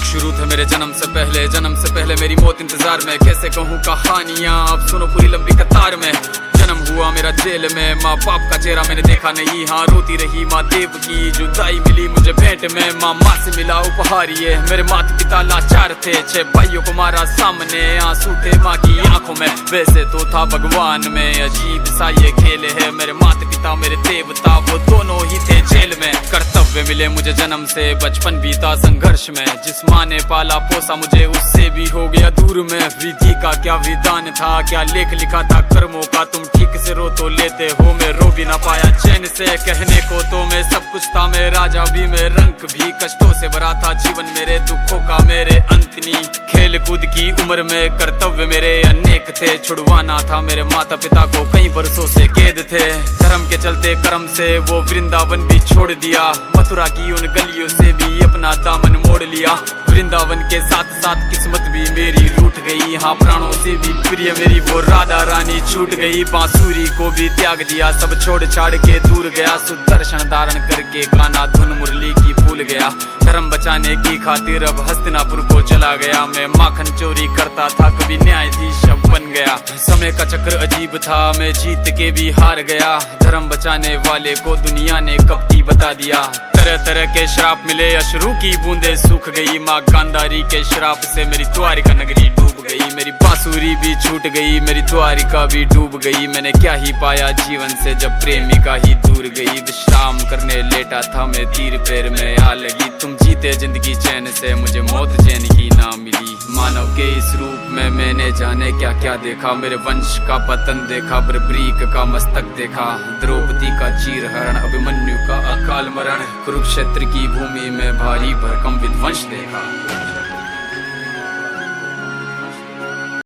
शुरू थे मेरे जन्म से पहले मेरी मौत इंतजार में। कैसे कहूँ कहानियाँ, अब सुनो पूरी लंबी कतार में। जन्म हुआ मेरा जेल में, माँ बाप का चेहरा मैंने देखा नहीं। हाँ रोती रही माँ देव की, जुदाई मिली मुझे भेंट में। माँ से मिला उपहार ये, मेरे माता पिता लाचार थे। 6 भाइयों को मारा सामने, आंसू थे माँ की आंखों में। वैसे तो था भगवान में, अजीब सा ये खेल है। मेरे माता पिता मेरे देवता, वो दोनों ही थे जेल में। कर्तव्य मिले मुझे जन्म से, बचपन बीता संघर्ष में। जिस माँ ने पाला पोसा मुझे, उससे भी हो गया दूर में। विधि का क्या विधान था, क्या लेख लिखा था कर्मों का। तुम ठीक से रो तो लेते हो, मैं रो भी ना पाया चैन से। कहने को तो मैं सब कुछ था, मैं राजा भी, मैं रंक भी। कष्टों से भरा था जीवन मेरे, दुखों का मेरे अंत नहीं। खेल कूद की उम्र में कर्तव्य मेरे अनेक थे। छुड़वाना था मेरे माता पिता को, कई बरसों से कैद थे। धर्म के चलते कर्म से वो वृंदावन भी छोड़ दिया। मथुरा की उन गलियों से भी अपना दामन मोड़ लिया। वृंदावन के साथ साथ किस्मत भी मेरी रूठ गई। हाँ प्राणों से भी प्रिय मेरी वो राधा रानी छूट गई। बांसुरी को भी त्याग दिया, सब छोड़ छाड़ के दूर गया। सुदर्शन धारण करके गाना धुन मुरली की भूल गया। धर्म बचाने की खातिर अब हस्तिनापुर को चला गया। मैं माखन चोरी करता था, कभी न्यायाधीश अब बन गया। समय का चक्र अजीब था, मैं जीत के भी हार गया। धर्म बचाने वाले को दुनिया ने कपटी बता दिया। तरह तरह के श्राप मिले, अश्रु की बूंदे सूख गई। माँ गांधारी के श्राप से मेरी द्वारिका नगरी डूब गई। मेरी बांसुरी भी छूट गई, मेरी द्वारिका भी डूब गई। मैंने क्या ही पाया जीवन से, जब प्रेमिका ही दूर गई। विश्राम करने लेटा था मैं, तीर पैर में आ लगी। तुम जीते जिंदगी चैन से, मुझे मौत चैन की ना मिली। मानव के इस रूप में मैंने जाने क्या क्या देखा। मेरे वंश का पतन देखा, बर्बरीक का मस्तक देखा। द्रौपदी का चीर हरण, अभिमन्यु का अकाल मरण। कुरुक्षेत्र की भूमि में भारी भरकम विध्वंस देखा।